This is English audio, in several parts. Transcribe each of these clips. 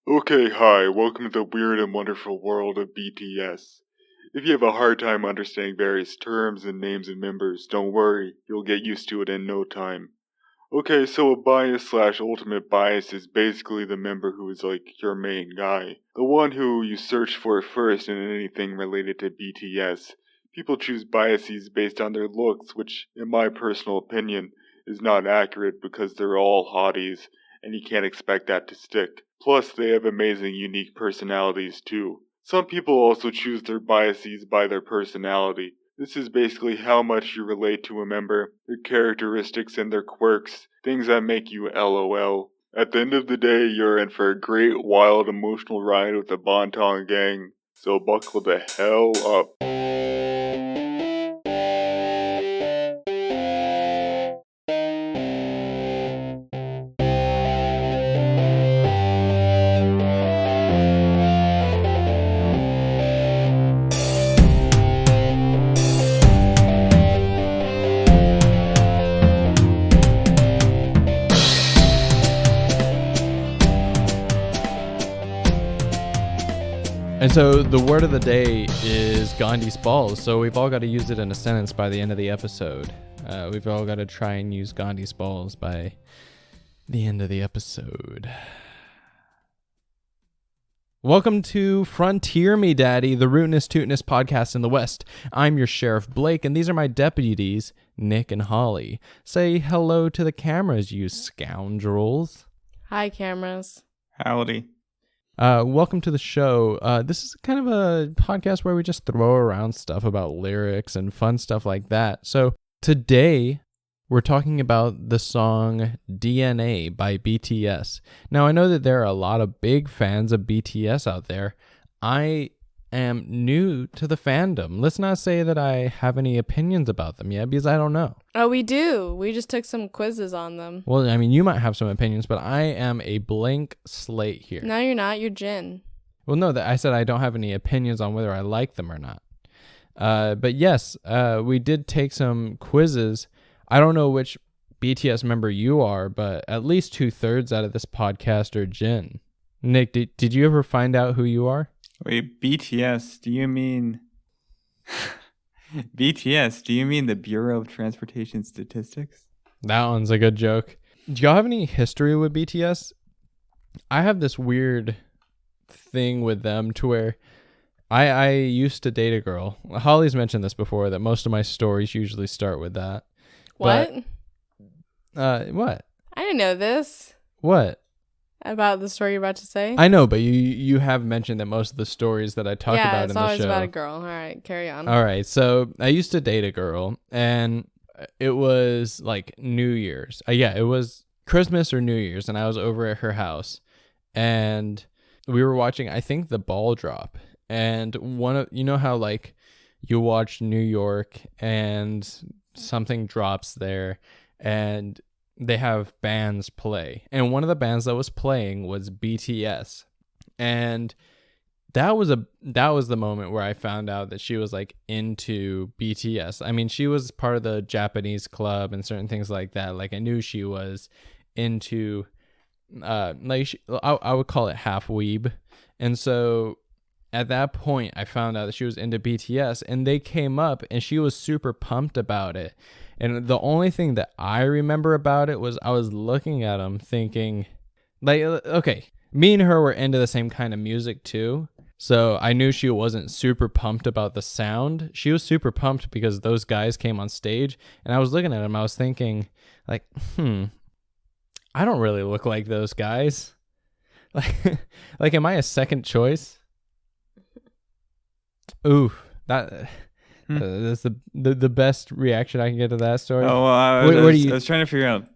Okay, hi, welcome to the weird and wonderful world of BTS. If you have a hard time understanding various terms and names of members, don't worry, you'll get used to it in no time. Okay, so a bias slash ultimate bias is basically the member who is like your main guy. The one who you search for first in anything related to BTS. People choose biases based on their looks, which, in my personal opinion, is not accurate because they're all hotties, and you can't expect that to stick. Plus, they have amazing, unique personalities too. Some people also choose their biases by their personality. This is basically how much you relate to a member, their characteristics and their quirks, things that make you LOL. At the end of the day, you're in for a great, wild, emotional ride with the Bonton gang, so buckle the hell up. And so the word of the day is Gandhi's balls. So we've all got to use it in a sentence by the end of the episode. We've all got to try and use Gandhi's balls by the end of the episode. Welcome to Frontier Me Daddy, the rootinest tootinest podcast in the West. I'm your Sheriff Blake, and these are my deputies, Nick and Holly. Say hello to the cameras, you scoundrels. Hi, cameras. Howdy. Welcome to the show. This is kind of a podcast where we just throw around stuff about lyrics and fun stuff like that. So today we're talking about the song DNA by BTS. Now, I know that there are a lot of big fans of BTS out there. I am new to the fandom. Let's not say that I have any opinions about them yet because I don't know. Oh, we do. We just took some quizzes on them. Well, I mean, you might have some opinions, but I am a blank slate here. No, you're not. You're Jin. Well, no, I said I don't have any opinions on whether I like them or not. But yes, we did take some quizzes. I don't know which BTS member you are, but at least 2/3 out of this podcast are Jin. Nick, did you ever find out who you are? Wait, BTS, do you mean... BTS, do you mean the Bureau of Transportation Statistics? That one's a good joke. Do y'all have any history with BTS? I have this weird thing with them to where I used to date a girl. Holly's mentioned this before, that most of my stories usually start with that. What? What? I didn't know this. What? About the story you're about to say? I know, but you have mentioned that most of the stories that I talk about in the show. Yeah, it's always about a girl. All right, carry on. All right, so I used to date a girl, and it was like New Year's. It was Christmas or New Year's, and I was over at her house, and we were watching, I think, The Ball Drop. And you know how like you watch New York and something drops there, and they have bands play, and one of the bands that was playing was BTS, and that was the moment where I found out that she was like into BTS. I mean, she was part of the Japanese club and certain things like that. Like I knew she was into I would call it half weeb, and so at that point I found out that she was into BTS, and they came up and she was super pumped about it. And the only thing that I remember about it was I was looking at him thinking, like, okay, me and her were into the same kind of music too. So I knew she wasn't super pumped about the sound. She was super pumped because those guys came on stage. And I was looking at him, I was thinking, like, I don't really look like those guys. Like, am I a second choice? Ooh, that's the best reaction I can get to that story. Oh, well, I was trying to figure out.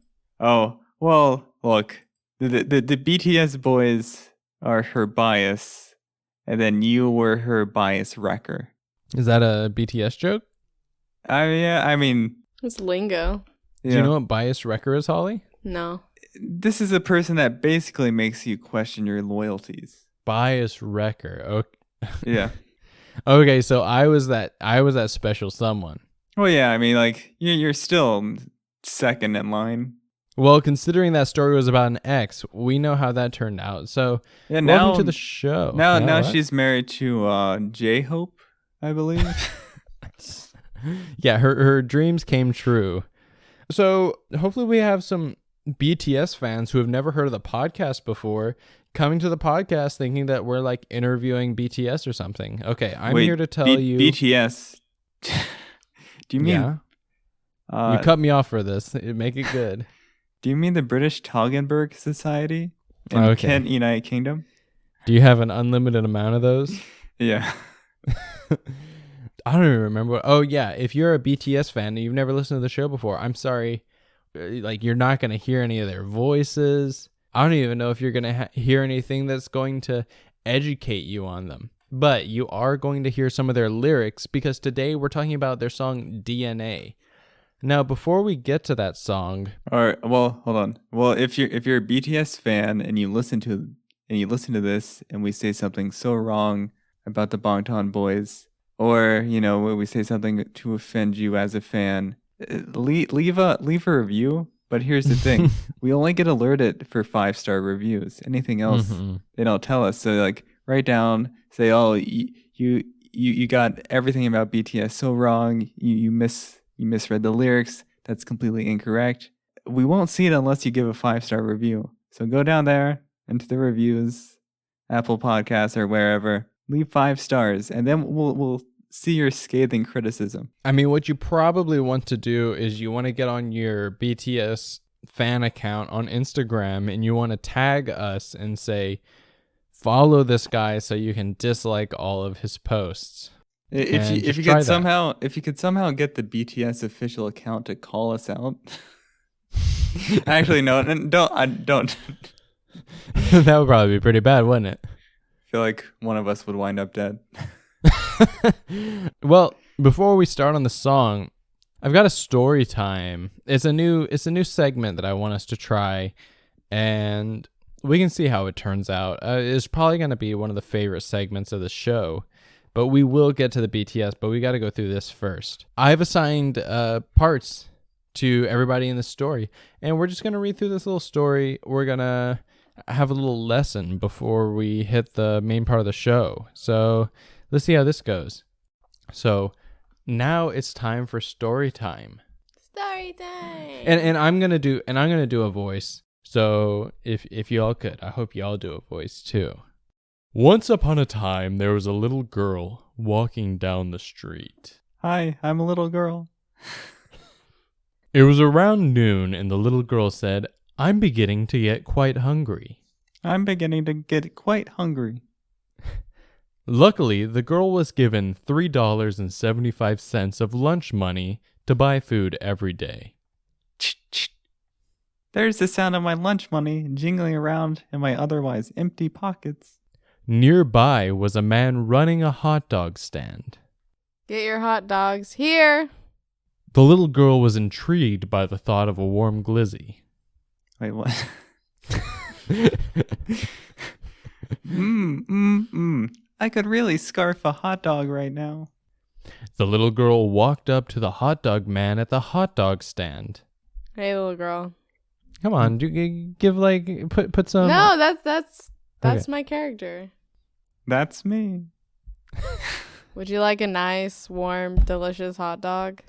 Oh, well, look, the BTS boys are her bias, and then you were her bias wrecker. Is that a BTS joke? Yeah, I mean... It's lingo. Do you know what bias wrecker is, Holly? No. This is a person that basically makes you question your loyalties. Bias wrecker. Okay. Yeah. Okay, so I was that special someone. Well, yeah, I mean, like, you're still second in line. Well, considering that story was about an ex, we know how that turned out. So, Yeah, welcome to the show. Now, Yeah, now what? she's married to J-Hope, I believe. Yeah, her dreams came true. So, hopefully we have some BTS fans who have never heard of the podcast before coming to the podcast thinking that we're like interviewing BTS or something. Okay, I'm Wait, here to tell you. BTS. Do you mean? Yeah, you cut me off for this. Make it good. Do you mean the British Toggenburg Society in Okay. Kent, United Kingdom? Do you have an unlimited amount of those? Yeah. I don't even remember. Oh, yeah. If you're a BTS fan and you've never listened to the show before, I'm sorry. Like, you're not going to hear any of their voices. I don't even know if you're going to hear anything that's going to educate you on them. But you are going to hear some of their lyrics because today we're talking about their song DNA. Now, before we get to that song, All right. Well, hold on. Well, if you're a BTS fan and you listen to this and we say something so wrong about the Bangtan Boys, or we say something to offend you as a fan, leave a review. But here's the thing: we only get alerted for 5-star reviews. Anything else, they don't tell us. So like, write down, say, oh, you got everything about BTS so wrong. You misread the lyrics. That's completely incorrect. We won't see it unless you give a 5-star review. So go down there into the reviews, Apple Podcasts or wherever. Leave 5 stars, and then we'll see your scathing criticism. I mean, what you probably want to do is you want to get on your BTS fan account on Instagram and you want to tag us and say, follow this guy so you can dislike all of his posts. If you could somehow get the BTS official account to call us out. Actually, no, don't. That would probably be pretty bad, wouldn't it? I feel like one of us would wind up dead. Well, before we start on the song, I've got a story time. It's a new segment that I want us to try, and we can see how it turns out. It's probably going to be one of the favorite segments of the show, but we will get to the BTS, but we got to go through this first. I've assigned parts to everybody in the story, and we're just going to read through this little story. We're going to have a little lesson before we hit the main part of the show. So let's see how this goes. So now it's time for story time. Story time. And I'm gonna do a voice. So if y'all could, I hope y'all do a voice too. Once upon a time, there was a little girl walking down the street. Hi, I'm a little girl. It was around noon, and the little girl said, "I'm beginning to get quite hungry." I'm beginning to get quite hungry. Luckily, the girl was given $3.75 of lunch money to buy food every day. There's the sound of my lunch money jingling around in my otherwise empty pockets. Nearby was a man running a hot dog stand. Get your hot dogs here. The little girl was intrigued by the thought of a warm glizzy. Wait, what? I could really scarf a hot dog right now. The little girl walked up to the hot dog man at the hot dog stand. Hey, little girl. Come on, give put some. No, that's Okay. my character. That's me. Would you like a nice, warm, delicious hot dog?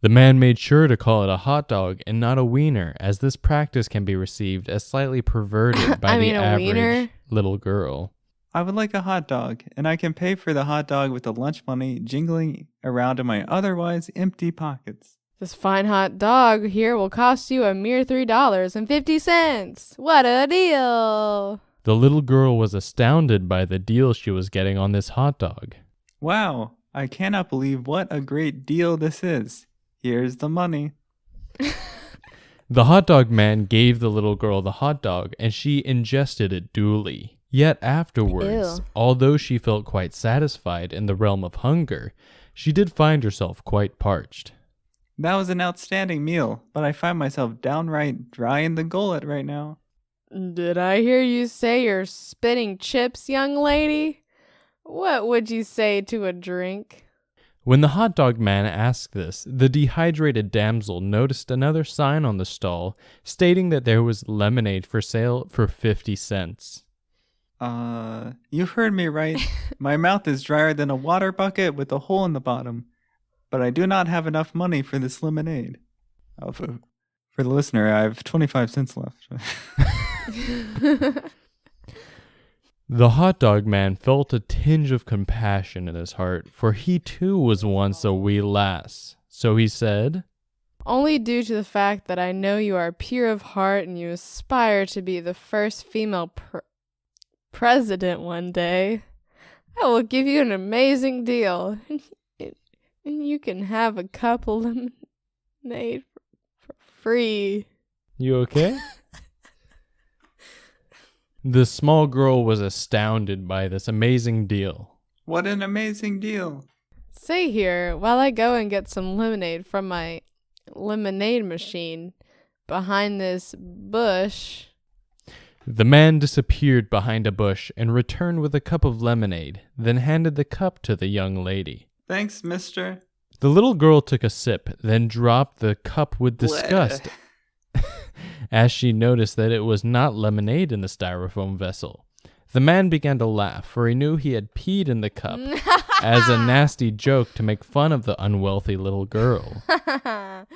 The man made sure to call it a hot dog and not a wiener, as this practice can be received as slightly perverted by the a average wiener? little girl. I would like a hot dog, and I can pay for the hot dog with the lunch money jingling around in my otherwise empty pockets. This fine hot dog here will cost you a mere $3.50. What a deal! The little girl was astounded by the deal she was getting on this hot dog. Wow, I cannot believe what a great deal this is. Here's the money. The hot dog man gave the little girl the hot dog, and she ingested it duly. Yet afterwards, Ew. although she felt quite satisfied in the realm of hunger, she did find herself quite parched. That was an outstanding meal, but I find myself downright dry in the gullet right now. Did I hear you say you're spitting chips, young lady? What would you say to a drink? When the hot dog man asked this, the dehydrated damsel noticed another sign on the stall stating that there was lemonade for sale for 50 cents. You heard me right. My mouth is drier than a water bucket with a hole in the bottom, but I do not have enough money for this lemonade. Oh, for the listener, I have 25 cents left. The hot dog man felt a tinge of compassion in his heart, for he too was once a wee lass. So he said, Only due to the fact that I know you are pure of heart and you aspire to be the first female president one day, I will give you an amazing deal. And you can have a cup of lemonade for free. You okay? The small girl was astounded by this amazing deal. What an amazing deal. Stay here while I go and get some lemonade from my lemonade machine behind this bush. The man disappeared behind a bush and returned with a cup of lemonade, then handed the cup to the young lady. Thanks, mister. The little girl took a sip, then dropped the cup with disgust as she noticed that it was not lemonade in the styrofoam vessel. The man began to laugh, for he knew he had peed in the cup as a nasty joke to make fun of the unwealthy little girl. That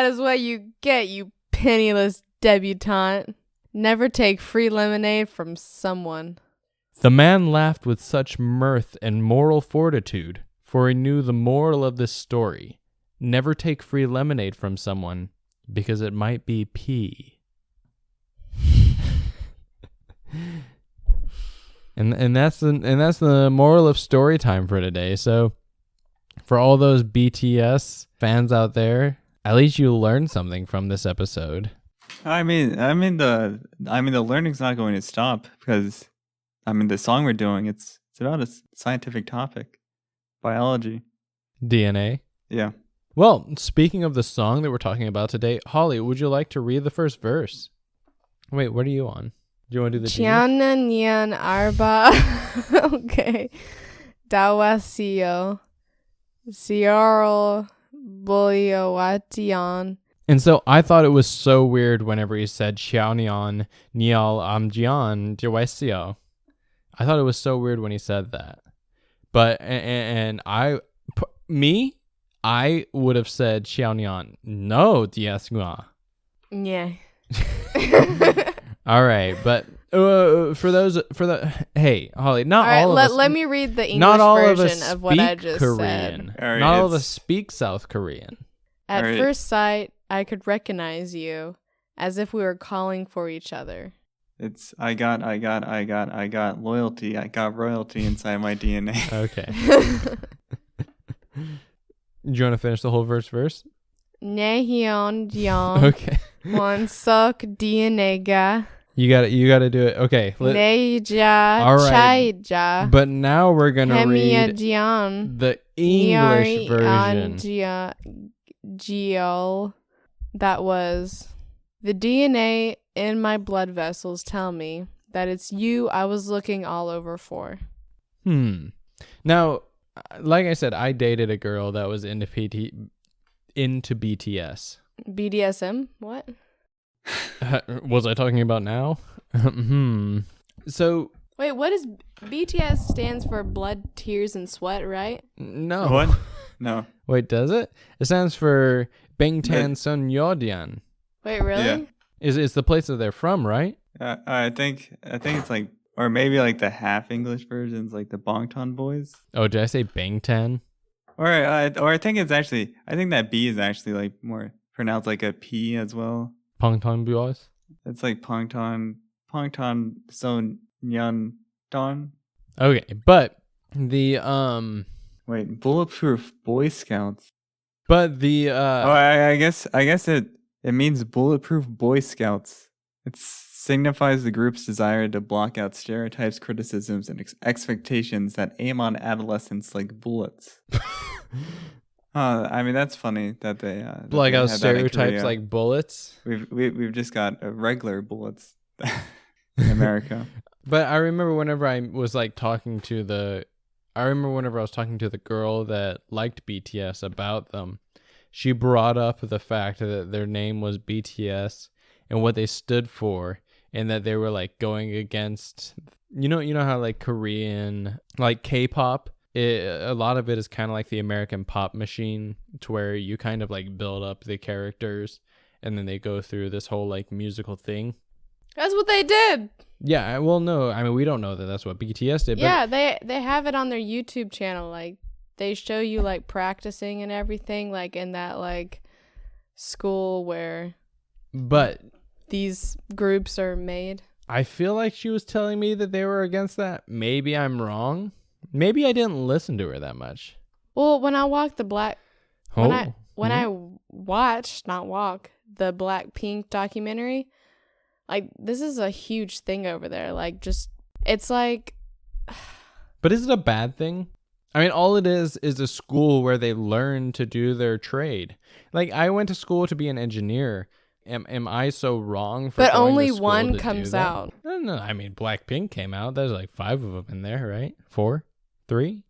is what you get, you penniless debutante. Never take free lemonade from someone. The man laughed with such mirth and moral fortitude, for he knew the moral of this story. Never take free lemonade from someone, because it might be pee. and that's the moral of story time for today. So for all those BTS fans out there, at least you learned something from this episode. I mean the learning's not going to stop because the song we're doing, it's about a scientific topic, biology, DNA. Yeah. Well, speaking of the song that we're talking about today, Holly, would you like to read the first verse? Wait, what are you on? Do you want to do the Chiana Nian Arba. Okay. Dawasio. Siaro Boyawatian. And so I thought it was so weird whenever he said Xiaonian Nial Amjian Jiwesio. I thought it was so weird when he said that. But I would have said Xiaonian. No, Diasgua. Yeah. All right, but hey, Holly, not all right, all of us. Let me read the English not all version of, us of what I speak just Korean. said. All right, Not all of us speak South Korean. At all right. first sight, I could recognize you as if we were calling for each other. It's I got loyalty. I got royalty inside my DNA. Okay. Do you want to finish the whole verse? Nehyun Jeon. Okay. Wonsuk Dienega. You got to do it. Okay. Neja All right. Chaija. But now we're going to Hemia read Jeon. the English version. Geo. That was the DNA in my blood vessels tell me that it's you I was looking all over for. Now, like I said, I dated a girl that was into BTS. BDSM? What? Was I talking about now? So Wait, what is BTS stands for blood, tears, and sweat, right? no. What? No. Wait, does it? It stands for Bangtan Sonyeondian. Wait, really? Yeah. Is the place that they're from, right? I think it's like, or maybe like the half English versions, like the Bangtan Boys. Oh, did I say Bangtan? Or I think it's actually, I think that B is actually like more pronounced like a P as well. Bangtan Boys? It's like Pangtan Sonyeondan. Okay, but the Wait, Bulletproof Boy Scouts. but the I guess it means Bulletproof Boy Scouts. It signifies the group's desire to block out stereotypes, criticisms, and expectations that aim on adolescents like bullets. That's funny that they like they how had that in stereotypes Korea. like bullets. We've just got regular bullets in America. But I remember whenever I was like talking to I remember whenever I was talking to the girl that liked BTS about them, she brought up the fact that their name was BTS and what they stood for, and that they were like going against, you know how like Korean, like K-pop, a lot of it is kind of like the American pop machine, to where you kind of like build up the characters and then they go through this whole like musical thing. That's what they did. Yeah, well, no, I mean, we don't know that that's what BTS did. Yeah, they have it on their YouTube channel. Like, they show you like practicing and everything, like in that like school where But these groups are made. I feel like she was telling me that they were against that. Maybe I'm wrong. Maybe I didn't listen to her that much. Well, when I watched the Blackpink documentary, like, this is a huge thing over there. Like, just, it's like... But is it a bad thing? I mean, all it is a school where they learn to do their trade. Like, I went to school to be an engineer. Am I so wrong for But going only to school one to comes do that? out. No, I mean, Blackpink came out. There's like 5 of them in there, right? 4? 3?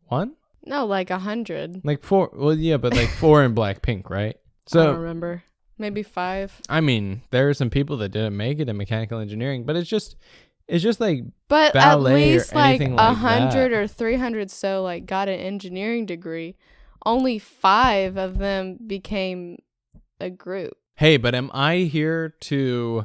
1? No, like 100. Like 4. Well, yeah, but like 4 in Blackpink, right? I don't So, remember. Maybe 5. I mean, there are some people that didn't make it in mechanical engineering, but it's just like But ballet at least or like anything like 100 that. or 300 so like got an engineering degree. Only 5 of them became a group. Hey, but am I here to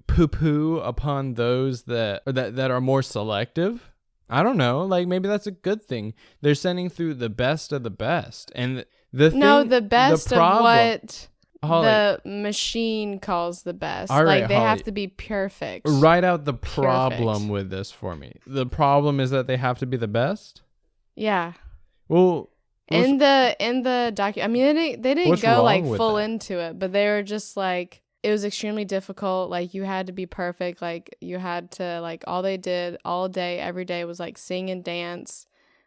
poo-poo upon those that are more selective? I don't know. Like, maybe that's a good thing. They're sending through the best of the best, and The best of what Holly, the machine calls the best. All right, like, they Holly. have to be perfect. write out the problem Perfect. with this for me. The problem is that they have to be the best. Yeah. Well, In the I mean, they didn't what's go wrong like with full that? into it, but they were just like, it was extremely difficult. Like, you had to be perfect. Like, you had to, like, all they did all day, every day was like sing and dance.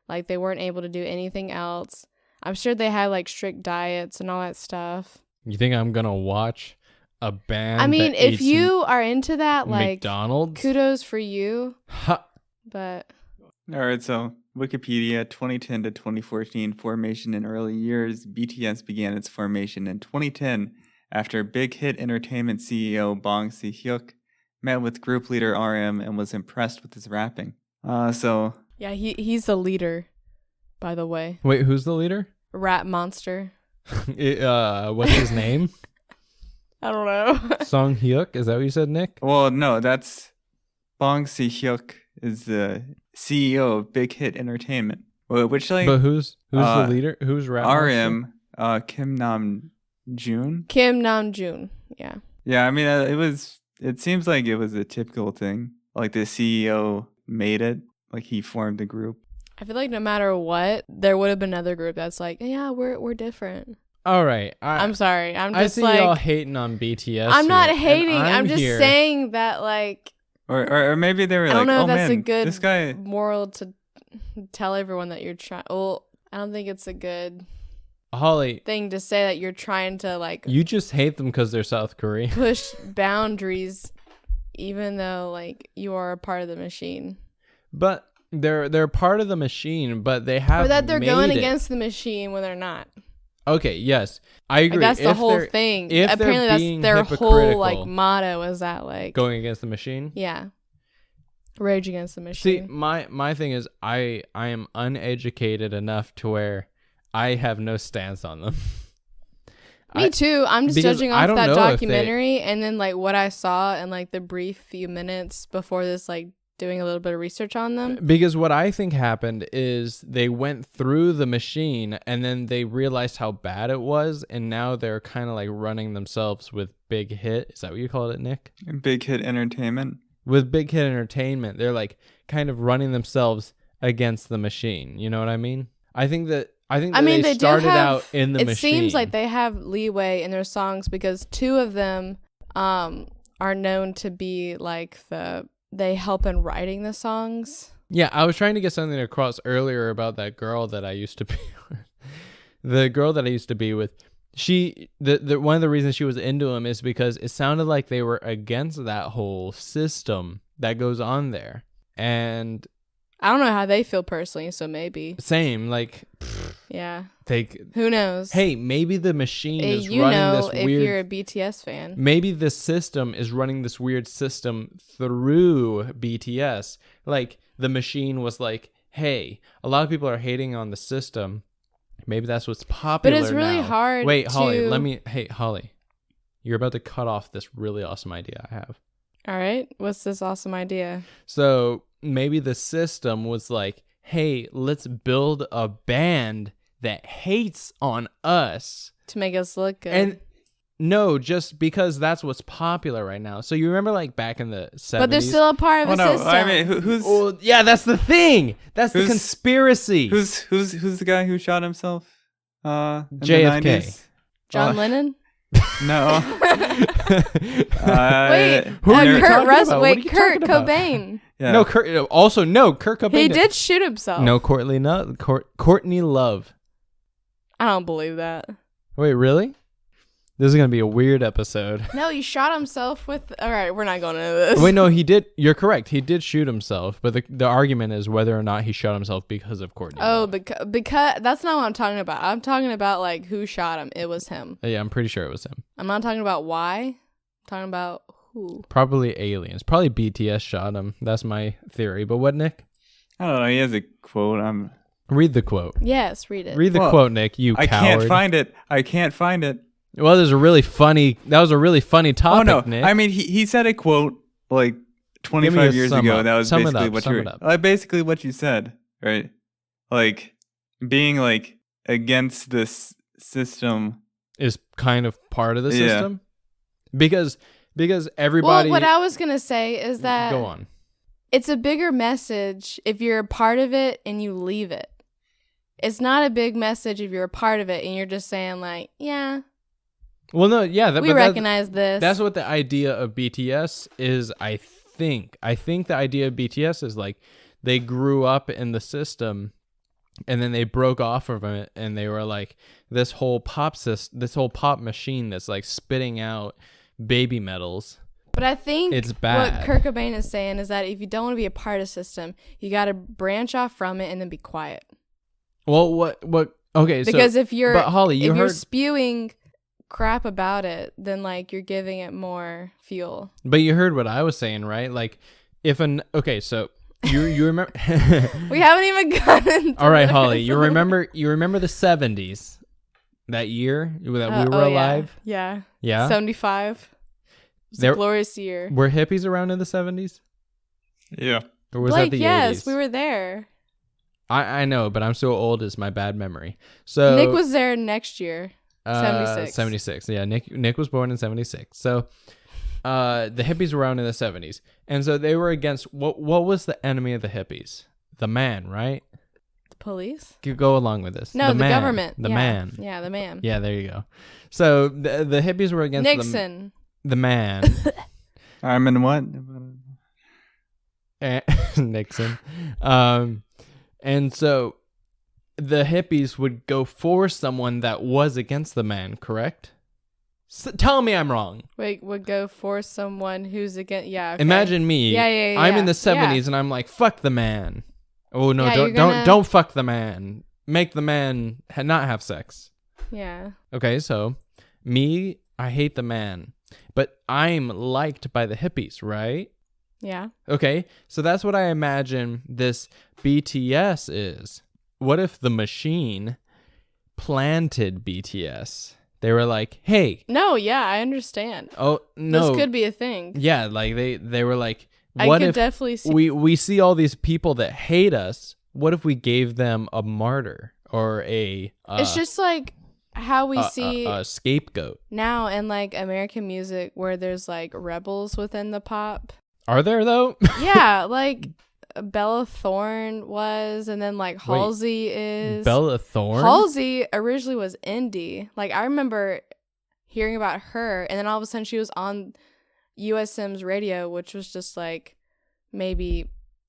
Like, they weren't able to do anything else. I'm sure they had like strict diets and all that stuff. you think I'm gonna watch a band? I mean, that if eats you are into that, like, McDonald's, kudos for you. Ha. But All right, so Wikipedia 2010 to 2014 formation in early years. BTS began its formation in 2010 after Big Hit Entertainment CEO Bong Si-hyuk met with group leader RM and was impressed with his rapping. So yeah, he's the leader, by the way. Wait, who's the leader? Rap monster. What's his name? I don't know. Song Hyuk? Is that what you said, Nick? well, no, that's Bong Si-hyuk is the CEO of Big Hit Entertainment, which like But who's the uh, leader? Who's rap? monster? RM Kim Nam June. Kim Namjoon. Yeah. Yeah, I mean it seems like it was a typical thing. Like the CEO made it, like he formed the group. I feel like no matter what, there would have been another group that's like, yeah, we're different. All right. I'm sorry. I'm I just see like, y'all hating on BTS. I'm not here, and hating. I'm just here. saying that, like, Or maybe they were I like, don't know oh if that's man, a good this guy. moral to tell everyone that you're trying. Well, I don't think it's a good Holly, thing to say that you're trying to, like, you just hate them because they're South Korean. push boundaries, even though, like, you are a part of the machine. But they're part of the machine, but they have Or that they're made going it. against the machine when they're not. Okay, yes, I agree. Like, that's the If whole they're thing. if they're Apparently, being that's their whole, hypocritical, like, motto is that, like, going against the machine. yeah, rage against the See, machine. my thing is I am uneducated enough to where I have no stance on them. Me too. I'm just because judging I off don't that know if they- documentary and then, like, what I saw in, like, the brief few minutes before this, like, doing a little bit of research on them. Because what I think happened is they went through the machine and then they realized how bad it was, and now they're kind of like running themselves with Big Hit. Is that what you called it, Nick? Big Hit Entertainment. With Big Hit Entertainment, they're like kind of running themselves against the machine. You know what I mean? I think that I mean, they they do started have, out in the it machine. seems like they have leeway in their songs because 2 of them are known to be, like, they help in writing the songs. Yeah, I was trying to get something across earlier about that girl that I used to be with. The girl that I used to be with, the one of the reasons she was into him is because it sounded like they were against that whole system that goes on there. And I don't know how they feel personally, so maybe. Same, like, Yeah. take. Who knows? Hey, maybe the machine is you running know this if weird. you're a BTS fan. Maybe the system is running this weird system through BTS. Like the machine was like, "Hey, a lot of people are hating on the system. Maybe that's what's popular But it's really now." hard. Wait, Holly, Hey, Holly, you're about to cut off this really awesome idea I have. All right. What's this awesome idea? So maybe the system was like, "Hey, let's build a band that hates on us." To make us look good. And no, just because that's what's popular right now. So you remember like back in the 70s? but they're still a part of a no, system. I mean, who's Oh, yeah, that's the thing. That's the Who's- conspiracy. who's the guy who shot himself? In JFK. The 90s? John Lennon? No. Wait, who are you Kurt talking Russell. about? What Wait, are you Kurt talking about? Cobain. Yeah. No, Kurt Cobain. He did shoot himself. No, Courtney Love. I don't believe that. Wait, really? This is gonna be a weird episode. No, he shot himself with. All right, we're not going into this. Wait, no, he did. You're correct. He did shoot himself, but the argument is whether or not he shot himself because of Courtney. Oh, Love. because that's not what I'm talking about. I'm talking about like who shot him. It was him. Yeah, I'm pretty sure it was him. I'm not talking about why. I'm talking about who. Probably aliens. Probably BTS shot him. That's my theory. But what, Nick? I don't know. He has a quote. Read the quote. Yes, read it. Read the Well, quote, Nick. You I coward. can't find it. Well, that was a really funny topic, Oh no! Nick. I mean, he said a quote like Give me 25 a years sum ago. up. That was Sum it basically up, what sum you it up. basically what you said, right? Like being like against this system. is kind of part of the Yeah. system because everybody. Well, what I was gonna say is that go on. it's a bigger message if you're a part of it and you leave it. It's not a big message if you're a part of it and you're just saying like, yeah, Well, no, yeah, we recognize this. That's what the idea of BTS is. I think the idea of BTS is like they grew up in the system, and then they broke off of it, and they were like this whole pop machine that's like spitting out baby metals. But I think It's bad. what Kurt Cobain is saying is that if you don't want to be a part of the system, you got to branch off from it and then be quiet. Well, what? Okay, Because so, if you're but Holly, you you're heard, spewing crap about it, then like you're giving it more fuel. but you heard what I was saying, right? Like, so you remember? We haven't even gotten into All right, the Holly, rest you of the- remember the 70s, that year that we were oh, alive? Yeah. Yeah. 75. It's There- a glorious year. Were hippies around in the 70s? Yeah. Or was Blake, that the yes, 80s? we were there. I know, but I'm so old it's my bad memory. So Nick was there next year. 76. 76. Yeah, Nick was born in 76. So the hippies were around in the 70s. And so they were against what was the enemy of the hippies? The man, right? The police? You go along with this. No, the man. government. The Yeah. man. Yeah, the man. Yeah, there you go. So the hippies were against Nixon. the man. I'm in what? Nixon. And so the hippies would go for someone that was against the man, correct? Tell me I'm wrong. Wait, would go for someone who's against. Yeah. Okay. Imagine me. Yeah. I'm in the Yeah. 70s and I'm like, fuck the man. Oh no, Yeah, don't you're gonna- don't fuck the man. Make the man not have sex. Yeah. Okay, so me, I hate the man, but I'm liked by the hippies, right? Yeah. Okay, so that's what I imagine this BTS is. What if the machine planted BTS? They were like, hey, No, yeah, I understand. oh no. This could be a thing. Yeah, like they were like, I what could if definitely see. we see all these people that hate us? What if we gave them a martyr or a it's just like how we see a scapegoat? now in like American music where there's like rebels within the pop. Are there though? Yeah, like Bella Thorne was, and then like Halsey is. Bella Thorne? Halsey originally was indie. Like I remember hearing about her, and then all of a sudden she was on USM's radio, which was just like maybe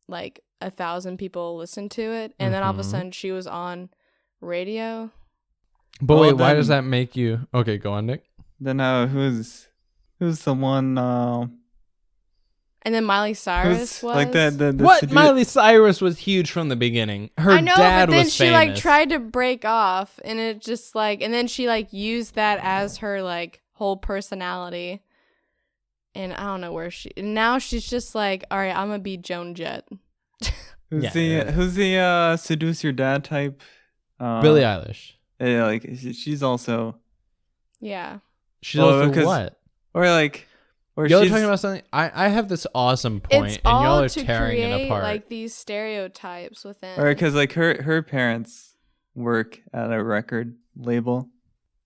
like 1,000 people listened to it, and then all of a Mhm. sudden she was on radio. But Well, wait, why does then- that make you... Okay, go on, Nick. Then who's the one? And then Miley Cyrus was like the What? Miley Cyrus was huge from the beginning. Her I know, dad but then was she famous. like tried to break off, and it just like, and then she like used that as her like whole personality. And I don't know where now she's just like, all right, I'm gonna be Joan Jett. Who's the seduce your dad type? Billie Eilish. Yeah, like she's also. Yeah. She's also what? Y'all are talking about something. I have this awesome point, It's and all y'all are to tearing create it apart. like these stereotypes within. Or because like her parents work at a record label,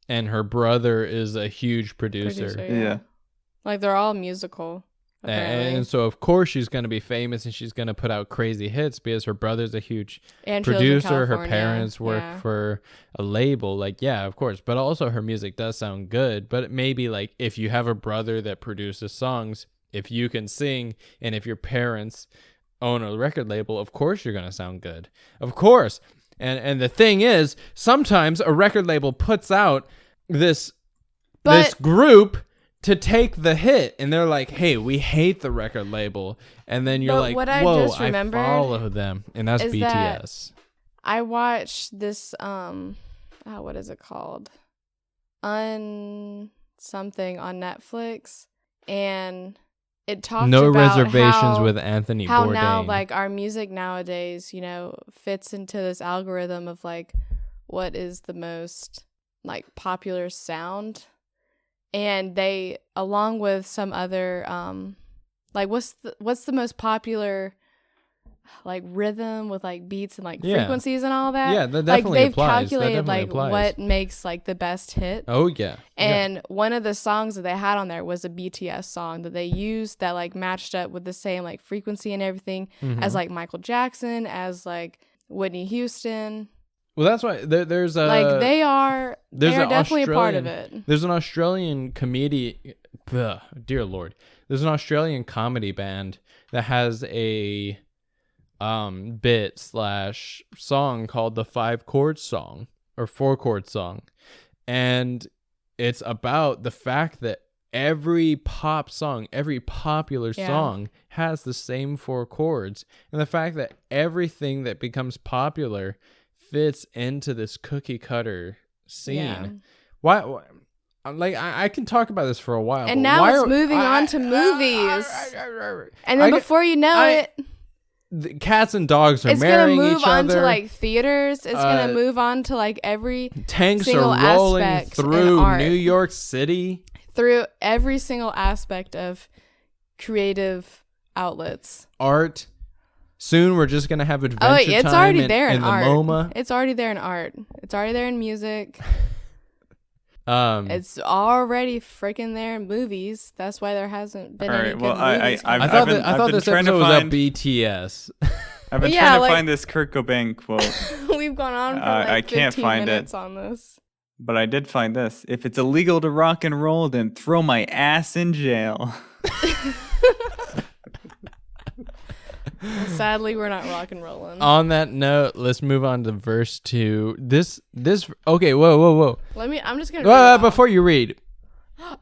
and her brother is a huge producer. Yeah. Like they're all musical. Apparently. And so of course she's going to be famous and she's going to put out crazy hits because her brother's a huge and she lives in producer. Her California. parents work for a label. Like, yeah, of course. But also her music does sound good. But maybe like if you have a brother that produces songs, if you can sing, and if your parents own a record label, of course you're going to sound good. Of course. And the thing is, sometimes a record label puts out this group to take the hit, and they're like, hey, we hate the record label, and then you're like, what whoa, I follow them, and that's BTS. I watched this what is it called, something on Netflix, and it talked No about Reservations with Anthony how Bourdain. now like our music nowadays, you know, fits into this algorithm of like what is the most like popular sound. And they, along with some other, like what's the most popular, like rhythm with like beats and like frequencies and all that. Yeah, that definitely they've applies. calculated like what makes like the best hit. Oh yeah. And one of the songs that they had on there was a BTS song that they used that like matched up with the same like frequency and everything as like Michael Jackson, as like Whitney Houston. Well, that's why there's a like they are definitely a part of it. There's an Australian dear Lord. There's an Australian comedy band that has a bit / song called the 5-chord song or 4-chord song, and it's about the fact that every pop song, every popular song has the same 4 chords, and the fact that everything that becomes popular fits into this cookie cutter scene. Yeah. Why like I can talk about this for a while. And now it's moving on to movies. And then before you know it, the cats and dogs are it's marrying gonna move each on other. to like theaters. It's gonna move on to like every tanks single are rolling aspect through in art. New York City. Through every single aspect of creative outlets. Art. Soon we're just gonna have adventure it's time already in, there in in the art. MoMA. It's already there in art. It's already there in music. It's already freaking there in movies. That's why there hasn't been any good movies. I thought this episode was about BTS. I've been trying to find this Kurt Cobain quote. We've gone on for like I can't 15 find minutes it. on this. But I did find this. If it's illegal to rock and roll, then throw my ass in jail. Sadly, we're not rock and rolling. On that note, let's move on to verse 2. This okay, whoa. I'm just gonna before you read.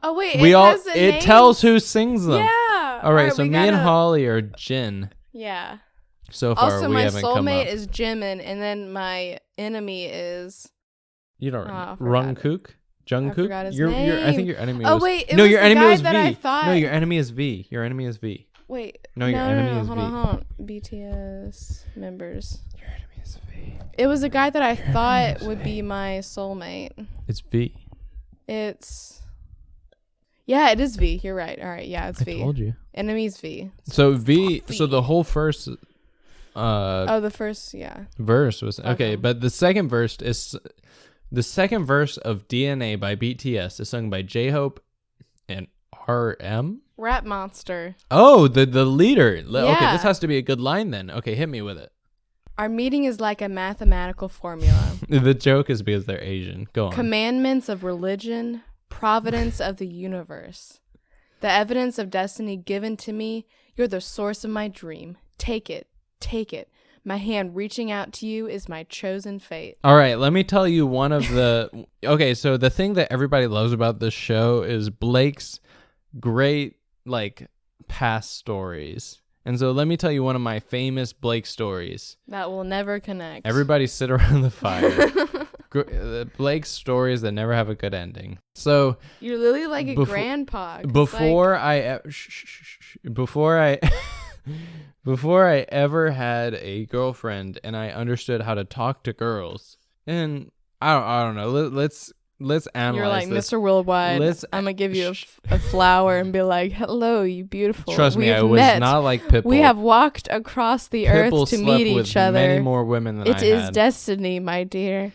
Oh wait, it tells who sings them. Yeah. All right, so me and Holly are Jin. Yeah. So far also, we my haven't come soulmate up. is Jimin, and then my enemy is. You don't I forgot Jungkook? Jungkook? forgot his I name. think your enemy Oh was. wait, it no, was your the enemy guy was that V. I thought. No, your enemy is V. Your enemy is V. Wait. No, your enemy is hold V. on. BTS members. Your enemy is V. It was a guy that I thought would be my soulmate. It's V. Yeah, it is V. You're right. All right. Yeah, it's V. I told you. Enemy's V. So V. Fuck So V. the whole first. The first. Yeah. Verse was okay, Okay. but the second verse of DNA by BTS is sung by J-Hope and RM. Rap Monster. Oh, the leader. Okay, Yeah. this has to be a good line then. Okay, hit me with it. Our meeting is like a mathematical formula. The joke is because they're Asian. Go on. Commandments of religion, providence of the universe. The evidence of destiny given to me, you're the source of my dream. Take it. Take it. My hand reaching out to you is my chosen fate. All right, let me tell you one of the... Okay, so the thing that everybody loves about this show is Blake's great, like, past stories. And so let me tell you one of my famous Blake stories. That will never connect. Everybody sit around the fire. Blake's stories that never have a good ending. So You're literally like a grandpa. 'Cause, before like, before I ever had a girlfriend and I understood how to talk to girls, and I don't know. Let's analyze you're like, this. Mr. Worldwide, I'm gonna give you a flower and be like, hello, you beautiful. Trust me, I was not like Pitbull. We have walked across the Pitbull earth to slept meet with each other. many more women than It I is had. destiny, my dear.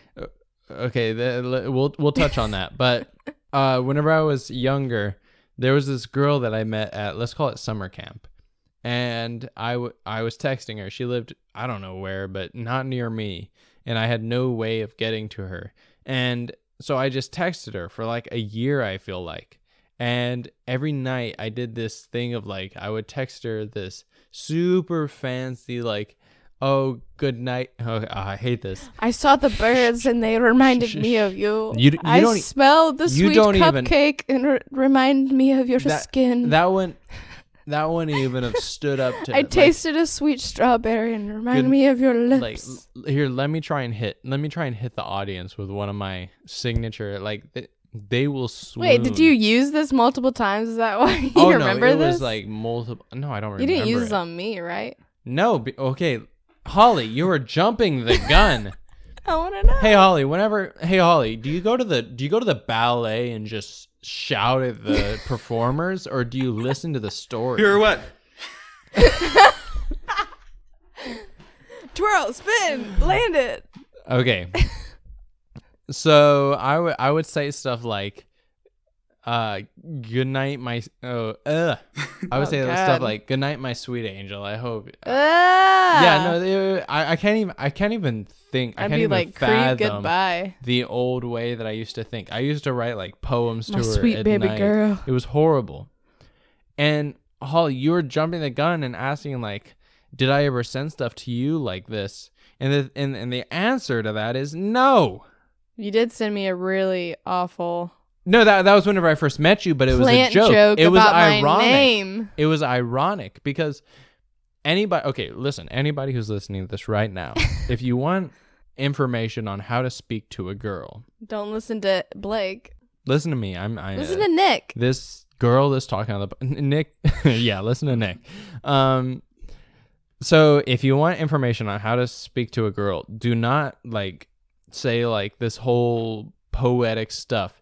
Okay, we'll touch on that. But whenever I was younger, there was this girl that I met at, let's call it summer camp. And I was texting her. She lived, I don't know where, but not near me. And I had no way of getting to her. And so I just texted her for like a year, I feel like. And every night I did this thing of like, I would text her this super fancy, like, oh, good night. Oh, I hate this. I saw the birds and they reminded me of you. I smelled the sweet cupcake and reminded me of your skin. That wouldn't even have stood up to. I tasted a sweet strawberry and reminded me of your lips. Like, here, let me try and hit the audience with one of my signature. Like, they will swoon. Wait, did you use this multiple times? Is that why you remember this? No, it was like multiple. No, I don't remember. You didn't use this on me, right? No. Okay, Holly, you were jumping the gun. I want to know. Hey Holly, do you go to the ballet and just shout at the performers, or do you listen to the story? You're what? Twirl, spin, land it. Okay. So I would say stuff like, good night, my I would say stuff like, good night, my sweet angel. I hope. Yeah, no, I can't even think. I I'd can't be even like, fathom creep, goodbye. the old way that I used to think. I used to write like poems to My her sweet at baby night. girl. It was horrible. And Holly, you were jumping the gun and asking like, did I ever send stuff to you like this? And the answer to that is no. You did send me a really awful. No, that was whenever I first met you, but it was a joke. It was about ironic. My name. It was ironic because anybody who's listening to this right now, if you want information on how to speak to a girl, don't listen to Blake. Listen to me. Listen to Nick. This girl is talking on the Nick. Yeah, listen to Nick. So if you want information on how to speak to a girl, do not like say like this whole poetic stuff.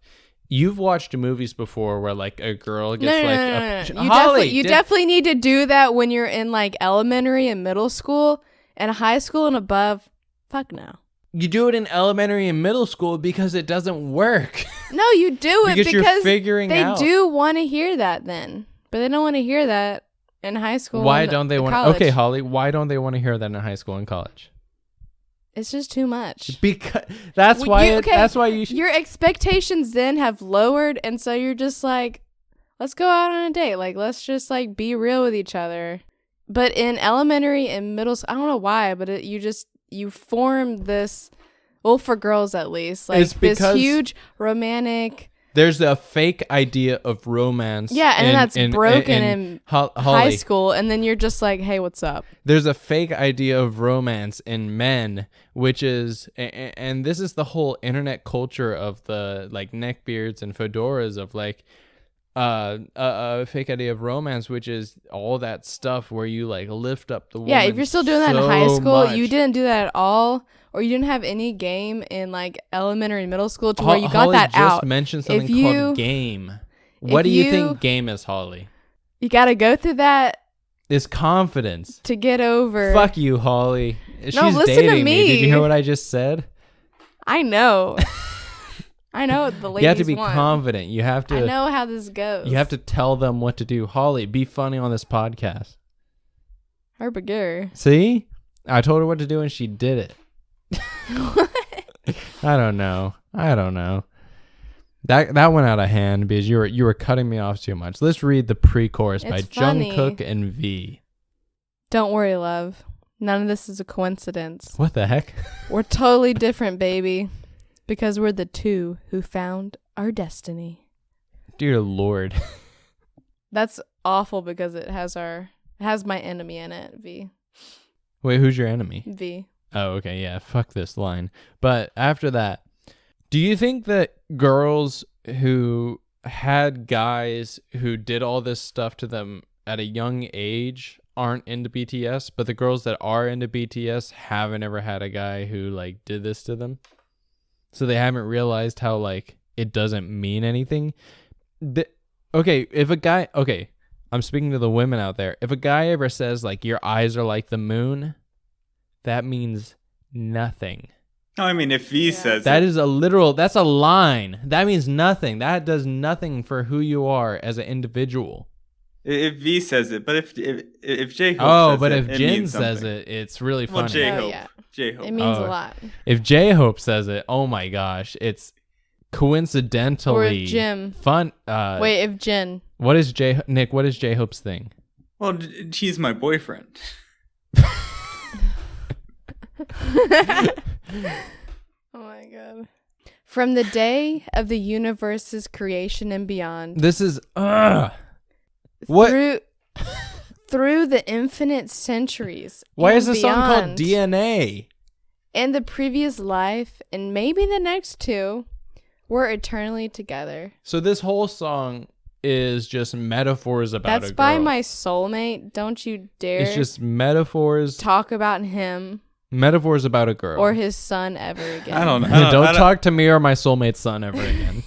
You've watched movies before where like a girl gets No. You definitely need to do that when you're in like elementary and middle school, and high school and above. Fuck no. You do it in elementary and middle school because it doesn't work. No, you do it because you're figuring they out. do want to hear that then, but they don't want to hear that in high school. Why don't they want? Okay, Holly. Why don't they want to hear that in high school and college? It's just too much. Because that's why. That's why you. Your expectations then have lowered, and so you're just like, let's go out on a date. Like, let's just like be real with each other. But in elementary and middle school, I don't know why, but you form this. Well, for girls at least, like this huge romantic. There's a fake idea of romance. Yeah, and that's broken in Holly, high school, and then you're just like, hey, what's up? There's a fake idea of romance in men, which is, and this is the whole internet culture of the like neckbeards and fedoras of like, a fake idea of romance, which is all that stuff where you like lift up the woman. Yeah, if you're still doing that in high school, much. You didn't do that at all. Or you didn't have any game in like elementary and middle school to where you got that out. Just mentioned something called game. What do you think game is, Holly? You got to go through that. It's confidence. To get over. Fuck you, Holly. She's listen dating to me. Did you hear what I just said? I know. I know what the ladies You have to be want. confident. You have to. I know how this goes. You have to tell them what to do. Holly, be funny on this podcast. Her beginner. See? I told her what to do and she did it. I don't know. That went out of hand because you were cutting me off too much. Let's read the pre-chorus by Jungkook and V. Don't worry, love. None of this is a coincidence. What the heck? We're totally different, baby. Because we're the two who found our destiny. Dear Lord. That's awful because it has my enemy in it. Wait, who's your enemy? V. Oh, okay, yeah, fuck this line. But after that, do you think that girls who had guys who did all this stuff to them at a young age aren't into BTS, but the girls that are into BTS haven't ever had a guy who like did this to them? So they haven't realized how like it doesn't mean anything. Okay, I'm speaking to the women out there. If a guy ever says like your eyes are like the moon, that means nothing. No, I mean, if V says That it, is that's a line. That means nothing. That does nothing for who you are as an individual. if V says it, but if J-Hope says but it, if it Jin means says something. it, it's really Well, funny. J-Hope. yeah. J-Hope. It means Oh. a lot. If J-Hope says it, oh my gosh, it's coincidentally Or if Jim. fun. Wait, if Jin. What is Nick? What is J-Hope's thing? Well, he's my boyfriend. Oh my god. From the day of the universe's creation and beyond. This is what? Through the infinite centuries. Why and is this song called beyond, DNA? And the previous life and maybe the next two, we're eternally together. So this whole song is just metaphors about That's a girl. by my soulmate. Don't you dare It's just metaphors. talk about him Metaphors about a girl. or his son ever again. I don't know. Don't talk to me or my soulmate's son ever again.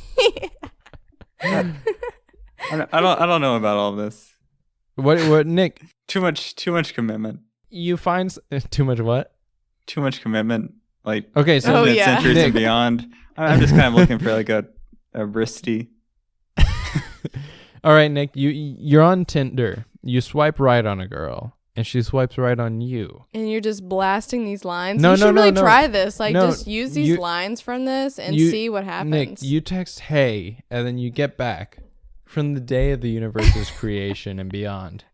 I don't know about all this. What Nick? Too much commitment. You find too much what? Too much commitment. Like Okay, so Oh, infinite yeah. centuries Nick. and beyond. I'm just kind of looking for like a wristy. All right, Nick, you're on Tinder. You swipe right on a girl, and she swipes right on you. And you're just blasting these lines. No, you should no, really no. try this. Like, No, just use these lines from this and see what happens. Nick, you text hey, and then you get back from the day of the universe's creation and beyond,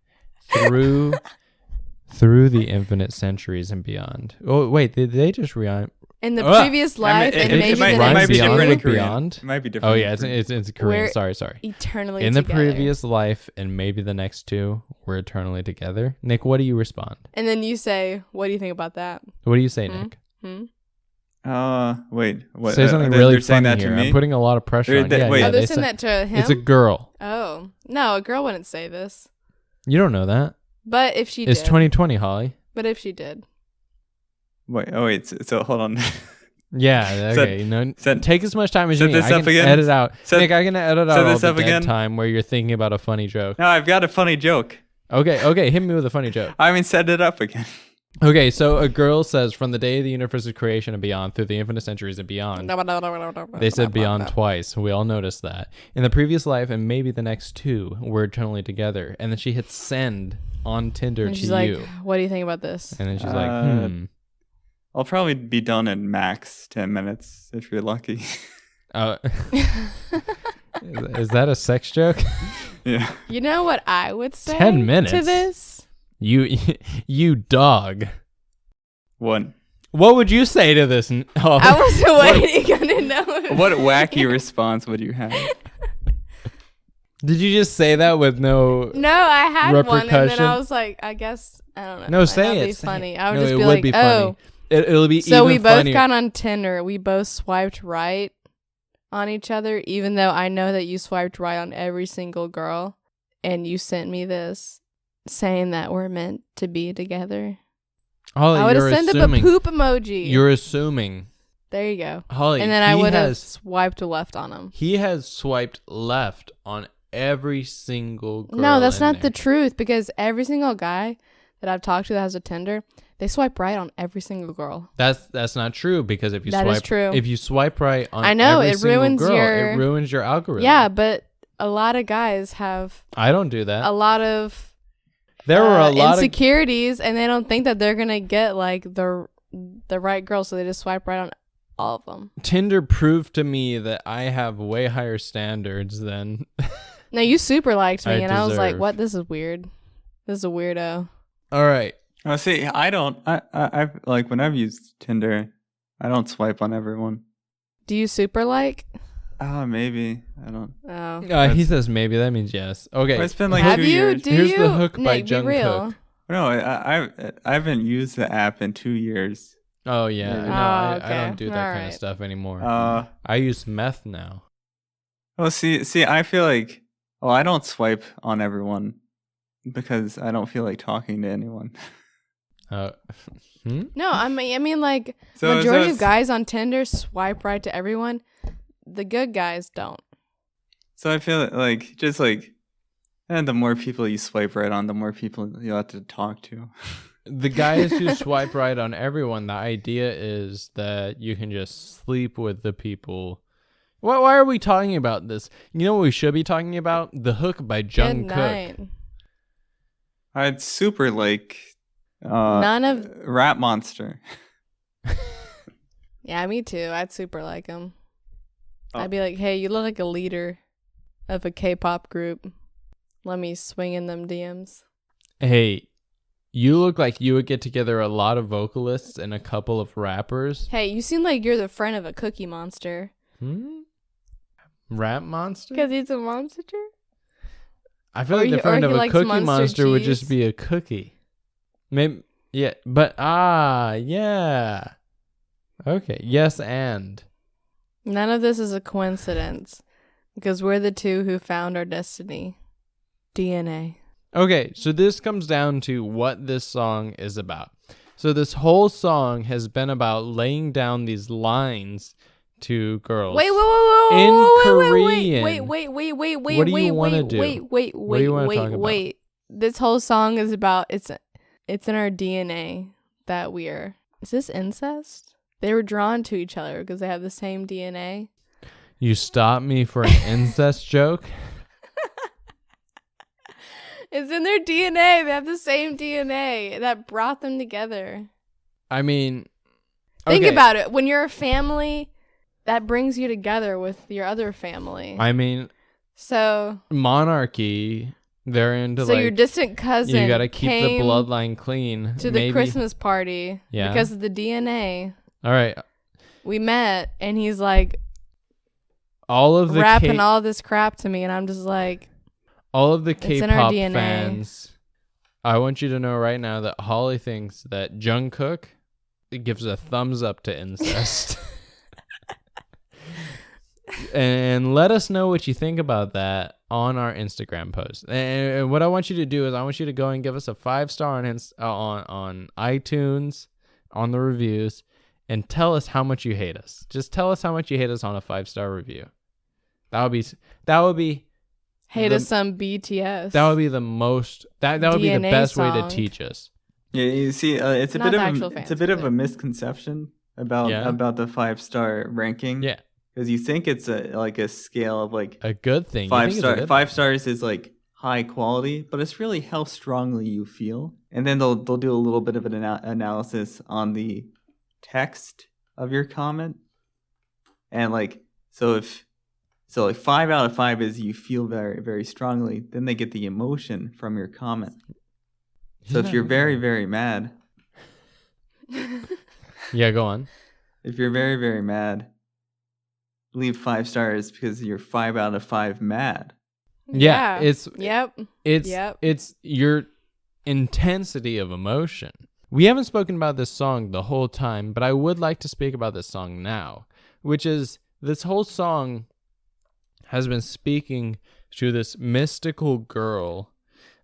through the infinite centuries and beyond. Oh wait, did they just rhyme? in the Ugh. previous life it and might- maybe it might- the rhymes next be different in two, Korean. Beyond. It might be different. Oh in yeah, Korean. it's Korean. We're Sorry. eternally In the together. previous life and maybe the next two, we're eternally together. Nick, what do you respond? And then you say, what do you think about that? What do you say, Hmm? Nick? Wait. What? Say something they're really saying funny that to here. me? I'm putting a lot of pressure They're- on. they- Yeah, wait. yeah, Oh, they're they saying say- that to him? It's a girl. Oh. No, a girl wouldn't say this. You don't know that. But if she It's did. 2020, Holly. But if she did. Wait. Oh wait. So hold on. Yeah, Set- okay. No, set- take as much time as you set need. this I up can again. edit out. Set- Nick, I can edit set out all this the up dead again. time where you're thinking about a funny joke. No, I've got a funny joke. Okay, hit me with a funny joke. I mean, set it up again. Okay, so a girl says, from the day of the universe's creation and beyond, through the infinite centuries and beyond. They said beyond twice. We all noticed that. In the previous life and maybe the next two, we're eternally together. And then she hits send on Tinder And to she's like, you. what do you think about this? And then she's like, I'll probably be done in max 10 minutes if you're lucky. Is that a sex joke? Yeah. You know what I would say 10 minutes? to this? You dog. One. What would you say to this? Oh. I was waiting to know. What wacky response would you have? Did you just say that with no? No, I had one, and then Repercussion? I was like, I guess I don't know. No, Might say not it. Be say funny. it. I would No, just it be would like, be oh. funny. It'll be So even we both funnier. got on Tinder. We both swiped right on each other, even though I know that you swiped right on every single girl, and you sent me this saying that we're meant to be together. Holly, I would have you're sent up a assuming. poop emoji. You're assuming. There you go. Holly, And then I would have has swiped left on him. He has swiped left on every single girl. No, that's in not there. the truth, because every single guy that I've talked to that has a Tinder, they swipe right on every single girl. That's not true, because if you That is swipe true. if you swipe right on I know, every it single ruins girl, your- it ruins your algorithm. Yeah, but a lot of guys have I don't do that. a lot of There were a lot of insecurities, and they don't think that they're gonna get like the right girl, so they just swipe right on all of them. Tinder proved to me that I have way higher standards than No, you super liked me, I and I was like, deserve. "What? This is weird. This is a weirdo." All right. Oh, see, I don't. I've like when I've used Tinder, I don't swipe on everyone. Do you super like? Maybe. I don't. Oh. He says maybe. That means yes. Okay. It's been like Have 2 you? years. Do Here's you? the hook by Nick, be real. Jungkook. No, I haven't used the app in 2 years. Oh yeah, Maybe. no, I Okay. don't do that kind of Alright. stuff anymore. Uh, I use meth now. well, see, I feel like, well, I don't swipe on everyone because I don't feel like talking to anyone. No, I mean, like So majority of it's- guys on Tinder swipe right to everyone. The good guys don't. So I feel like just like, and the more people you swipe right on, the more people you'll have to talk to. The guys who swipe right on everyone, the idea is that you can just sleep with the people. Why are we talking about this? You know what we should be talking about? The hook by Good Jungkook. night. I'd super like None of. Rap Monster. Yeah, me too. I'd super like him. Oh. I'd be like, hey, you look like a leader of a K-pop group. Let me swing in them DMs. Hey, you look like you would get together a lot of vocalists and a couple of rappers. Hey, you seem like you're the friend of a Cookie Monster. Rap Monster? Because he's a monster? I feel Or like he- the friend or of he a likes Cookie Monster Monster would just cheese. be a cookie. Maybe, yeah, but yeah. Okay, yes, and None of this is a coincidence. Because we're the two who found our destiny. DNA. okay. So this comes down to what this song is about. So this whole song has been about laying down these lines to girls. Wait, In wait, Korean. wait, What do you wanna do? wait, What do you wanna talk about? wait. This whole song is about it's in our DNA that we're. Is this incest? They were drawn to each other because they have the same DNA. You stopped me for an incest joke? It's in their DNA. They have the same DNA that brought them together. I mean, Think okay. about it. When you're a family, that brings you together with your other family. I mean, So monarchy. They're into your like distant cousin you gotta keep the came bloodline clean. to the Maybe. Christmas party Yeah. because of the DNA. All right, We met, and he's like all of the rapping all this crap to me, and I'm just like, all of the It's in our K-pop DNA. fans. I want you to know right now that Holly thinks that Jungkook gives a thumbs up to incest. And let us know what you think about that on our Instagram post. And what I want you to do is I want you to go and give us a 5-star on iTunes, on the reviews, and tell us how much you hate us. Just tell us how much you hate us on a 5-star review. That would be hate The- us some BTS. that would be the most that would be the DNA best way to song. teach us. Yeah, you see, it's a Not bit the of actual it's a fans, bit of but- a misconception about Yeah. the 5-star ranking. Yeah, because you think it's a scale of like a good thing. You five think it's a star. good 5 stars is like high quality, but it's really how strongly you feel. And then they'll do a little bit of an analysis on the text of your comment, and like like 5 out of 5 is you feel very very strongly. Then they get the emotion from your comment. So if you're very very mad, Yeah, go on. if you're very very mad, leave 5 stars because you're 5 out of 5 mad. Yeah, it's Yep. Yep. it's your intensity of emotion. We haven't spoken about this song the whole time, but I would like to speak about this song now, which is this whole song has been speaking to this mystical girl.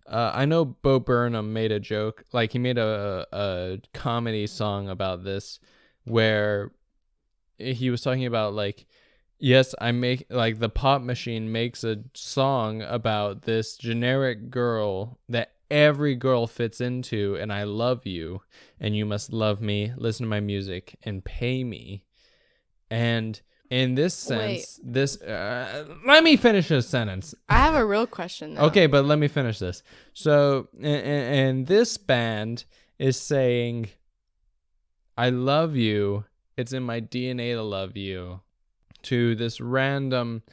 I know Bo Burnham made a joke, like he made a comedy song about this, where he was talking about like, yes, I make like the pop machine makes a song about this generic girl that every girl fits into, and I love you, and you must love me, listen to my music, and pay me. And in this sense, let me finish this sentence. I have a real question, though. Okay, but let me finish this. So, and this band is saying, I love you. It's in my DNA to love you. To this random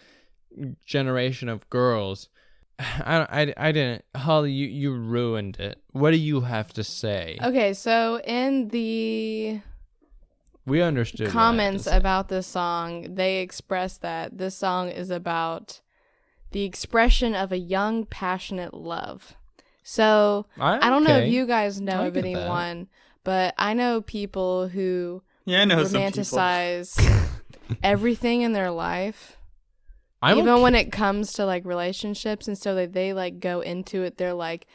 generation of girls. I didn't. Holly, you ruined it. What do you have to say? Okay, so in the We understood what I had to comments say. about this song, they expressed that this song is about the expression of a young, passionate love. So I don't know if you guys know I of get that. anyone, but I know people who Yeah, I know some people. romanticize everything in their life. Even when it comes to like relationships, and so they like go into it, they're like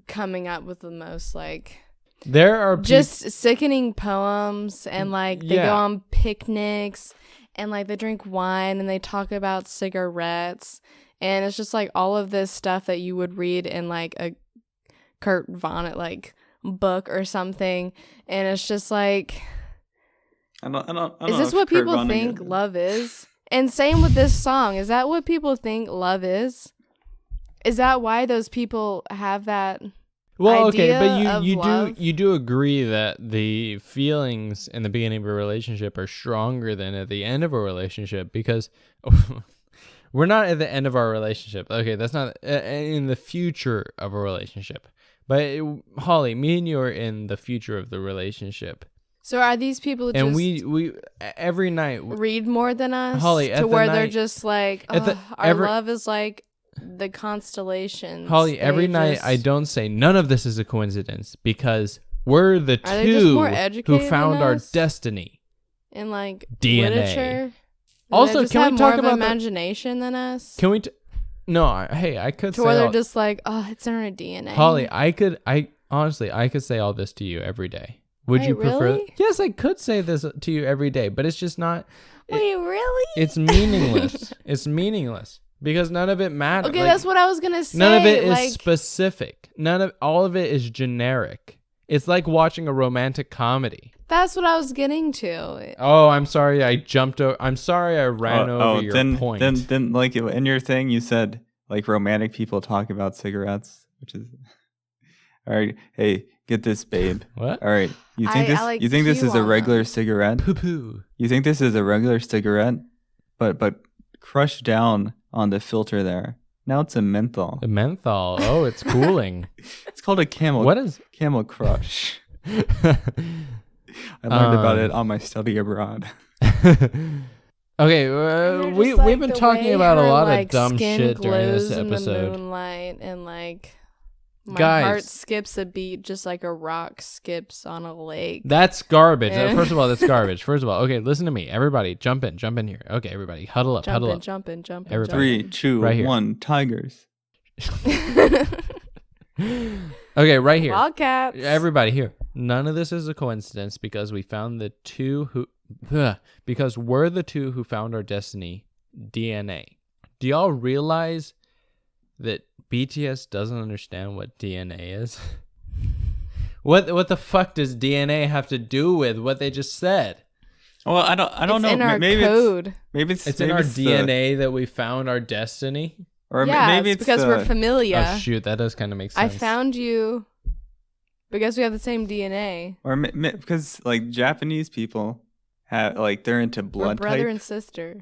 coming up with the most like there are just sickening poems, and like they Yeah. go on picnics and like they drink wine and they talk about cigarettes, and it's just like all of this stuff that you would read in like a Kurt Vonnegut like book or something, and it's just like, I don't is know this if what Kurt people Vonnegut- think love is? And same with this song. Is that what people think love is? Is that why those people have that Well, okay, idea but of love? you do agree that the feelings in the beginning of a relationship are stronger than at the end of a relationship, because we're not at the end of our relationship. Okay, that's not in the future of a relationship. But Holly, me and you are in the future of the relationship, So are these people just and we every night. read more than us, Holly, at to the where they're night- just like, at the- our love is like the constellations. Holly, every They night just- I don't say none of this is a coincidence, because we're the Are they just more two educated who found than our us? destiny. in like DNA. literature. Do Also, they just can we have talk more of about the- imagination than us? Can we? No, hey, I could To say where they're all, just like, it's in our DNA. Holly, I honestly, I could say all this to you every day. Would Wait, you prefer? really? Yes, I could say this to you every day, but it's just not. Wait, really? It's meaningless. It's meaningless because none of it matters. Okay, that's what I was gonna say. None of it is like, specific. All of it is generic. It's like watching a romantic comedy. that's what I was getting to. Oh, I'm sorry. I'm sorry. I ran over your point. Then, like in your thing, you said like romantic people talk about cigarettes, which is all right. Hey, get this, babe. What? All right, you think I like you think this cue is a on regular them. cigarette? Poo poo. You think this is a regular cigarette, but crushed down on the filter there. Now it's a menthol. The menthol. Oh, it's cooling. It's called a camel. What is? Camel Crush? I learned about it on my study abroad. Okay, They're just, we've like, been the talking way about a her, lot like, of dumb skin shit during this glows in the episode. moonlight, and like my Guys. heart skips a beat just like a rock skips on a lake. That's garbage. Yeah. First of all, that's garbage. First of all, okay, listen to me. Everybody, jump in here. Okay, everybody, huddle up. Jumping. Everybody. 3, 2, Right here. 1. Tigers. Okay, right here. Wildcats. Everybody here. None of this is a coincidence, because we found the two who because we're the two who found our destiny, DNA. Do y'all realize that BTS doesn't understand what DNA is? What the fuck does DNA have to do with what they just said? Well, I don't know. In our maybe code. It's in our DNA that we found our destiny. Or Yeah, maybe it's it's because we're familiar. Oh shoot, that does kind of make I sense. found you because we have the same DNA. or because like Japanese people have like they're into We're blood brother type. and sister.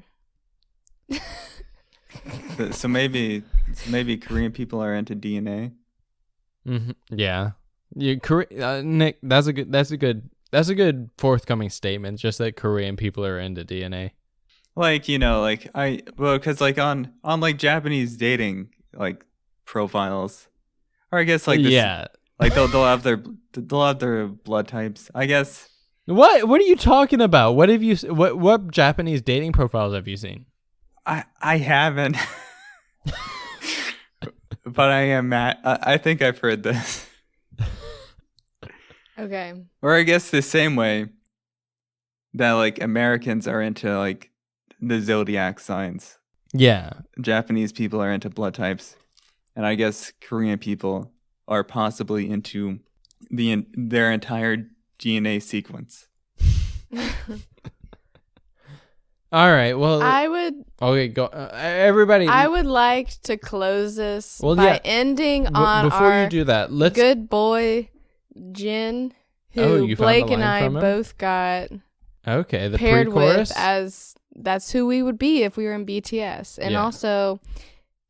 So maybe Korean people are into DNA. Yeah, Nick. That's a good forthcoming statement. Just that Korean people are into DNA. Like because like on like Japanese dating like profiles, or I guess like this, Yeah. like they'll have their blood types. I guess What are you talking about? What have you? What Japanese dating profiles have you seen? I haven't, but I am mad. I think I've heard this, Okay. or I guess the same way that like Americans are into like the zodiac signs. Yeah. Japanese people are into blood types, and I guess Korean people are possibly into their entire DNA sequence. All right. Well. I would Okay. Go. Everybody. I would like to close this Well, by yeah. ending on before our you do that, let's. good boy Jin, Oh, who you found the Blake and line I from him? both got Okay. The paired pre-chorus. with as that's who we would be if we were in BTS. And Yeah. also,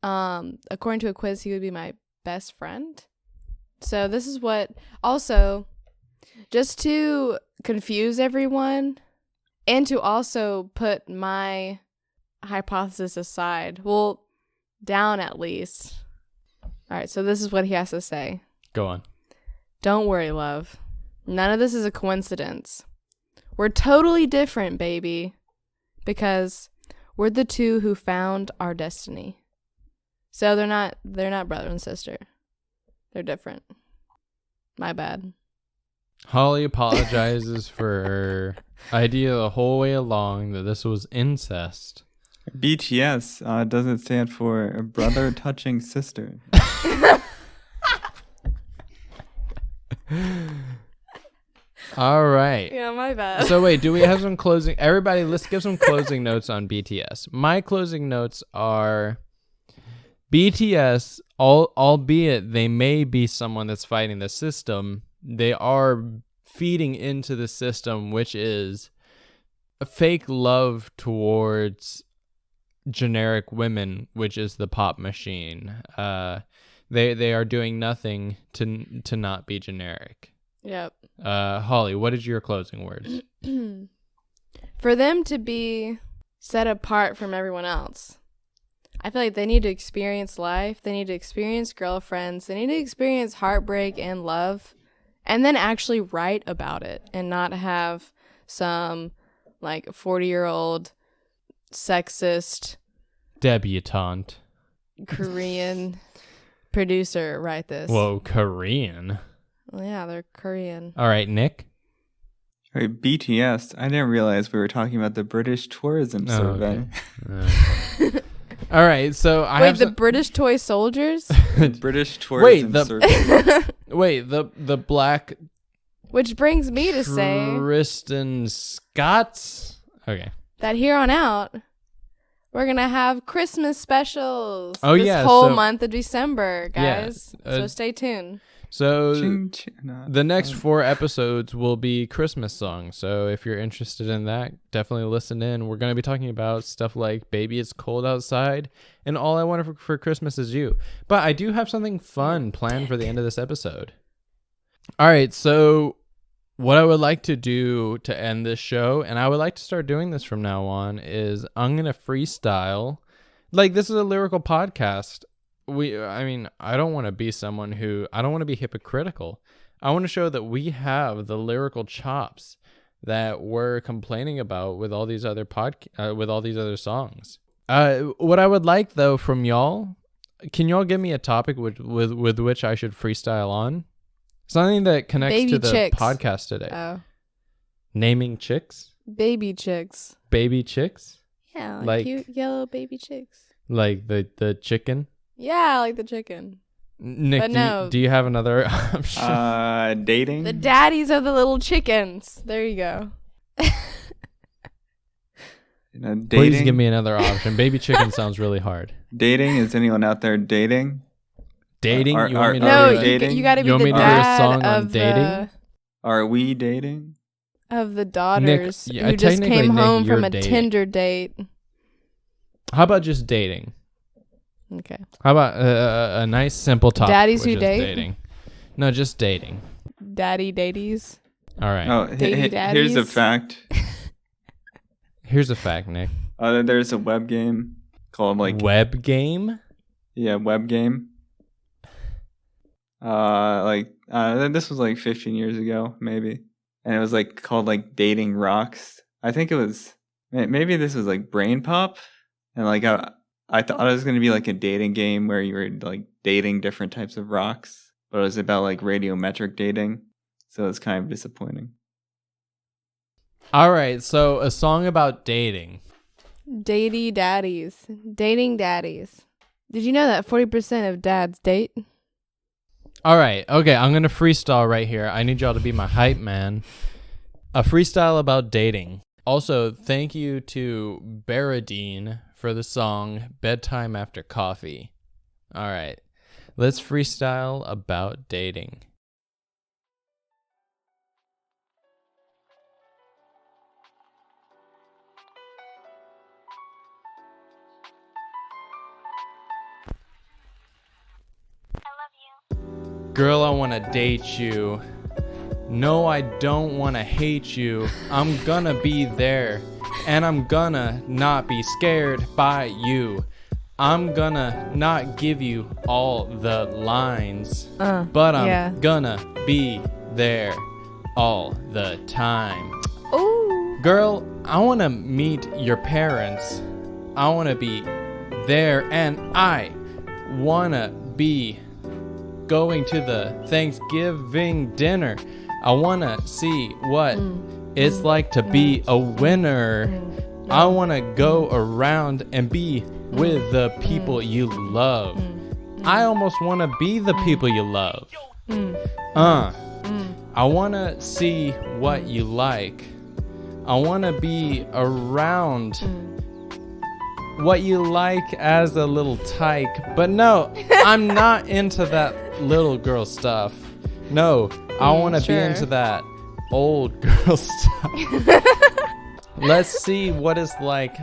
according to a quiz, he would be my best friend. So this is what also Just to confuse everyone and to also put my hypothesis aside. Well, down at least. All right, so this is what he has to say. Go on. Don't worry, love. None of this is a coincidence. We're totally different, baby, because we're the two who found our destiny. So they're not brother and sister. They're different. My bad. Holly apologizes for her idea the whole way along that this was incest. BTS doesn't stand for a brother touching sister. All right. Yeah, my bad. So wait, do we have some closing? Everybody, let's give some closing notes on BTS. My closing notes are BTS, albeit they may be someone that's fighting the system, they are feeding into the system, which is a fake love towards generic women, which is the pop machine. They are doing nothing to not be generic. Yep. Holly, what is your closing words? For them to be set apart from everyone else, I feel like they need to experience life. They need to experience girlfriends. They need to experience heartbreak and love, and then actually write about it and not have some like 40-year-old sexist Debutante. Korean producer write this. Whoa, Korean. Well, yeah, they're Korean. All right, Nick. Wait, BTS. I didn't realize we were talking about the British Tourism Survey. Okay. All right, so I Wait, have the British toy soldiers? British Tourism Survey. Wait, the black Which brings me to say Tristan Scots. Okay. that here on out, we're going to have Christmas specials Oh, this yeah, whole so- month of December, guys. Yeah, So stay tuned. So Ching, ching, no. the next 4 episodes will be Christmas songs. So if you're interested in that, definitely listen in. We're going to be talking about stuff like Baby It's Cold Outside and All I Want for Christmas Is You. But I do have something fun planned for the end of this episode. All right, so what I would like to do to end this show, and I would like to start doing this from now on, is I'm going to freestyle. Like, this is a lyrical podcast. I don't want to be someone who, I don't want to be hypocritical. I want to show that we have the lyrical chops that we're complaining about with all these other with all these other songs. What I would like though from y'all, can y'all give me a topic with which I should freestyle on? Something that connects Baby to the chicks. podcast today. Oh, Naming chicks? baby chicks. Baby chicks? Yeah, Like- cute yellow baby chicks. Like the chicken? Yeah, like the chicken. Nick, But no. do you have another option? Dating. The daddies of the little chickens. There you go. Dating. Please give me another option. Baby chicken sounds really hard. Dating. Is anyone out there dating? Dating? Are- You want me to No, we do that? dating? you got to be You want the me to do a dad song on of dating? Are we dating? the daughters yeah, who just technically, came Nick, home from you're a dating. Tinder date. How about just dating? Okay. How about a nice simple topic? Daddies which who is date? Dating. No, just dating. Daddy daties. All right. Oh, Dating here's a daddies? fact. Here's a fact, Nick. There's a web game called Web game? web game. This was like 15 years ago, maybe, and it was called Dating Rocks. I think it was maybe this was Brain Pop, and I thought it was gonna be a dating game where you were dating different types of rocks, but it was about radiometric dating, so it's kind of disappointing. All right. So a song about dating. Datey daddies. Dating daddies. Did you know that 40% of dads date? All right. Okay. I'm going to freestyle right here. I need y'all to be my hype man. A freestyle about dating. Also, thank you to Baradine for the song Bedtime After Coffee. All right. Let's freestyle about dating. Girl, I want to date you. No, I don't want to hate you. I'm gonna be there. And I'm gonna not be scared by you. I'm gonna not give you all the lines. But I'm gonna be there all the time. Ooh. Girl, I wanna meet your parents. I wanna be there, and I wanna be going to the Thanksgiving dinner. I wanna see what it's like to be a winner. I wanna go around and be with the people you love. I almost wanna be the people you love. I wanna see what you like. I wanna be around what you like as a little tyke. But no, I'm not into that little girl stuff. No, I wanna be into that old girl stuff. Let's see what it's like.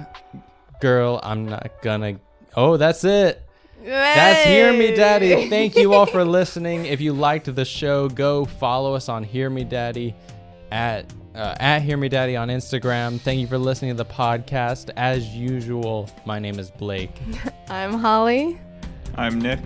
Girl, I'm not gonna... Oh, that's it. That's Hear Me Daddy. Thank you all for listening. If you liked the show, go follow us on Hear Me Daddy at Hear Me Daddy on Instagram. Thank you for listening to the podcast. As usual, my name is Blake. I'm Holly. I'm Nick.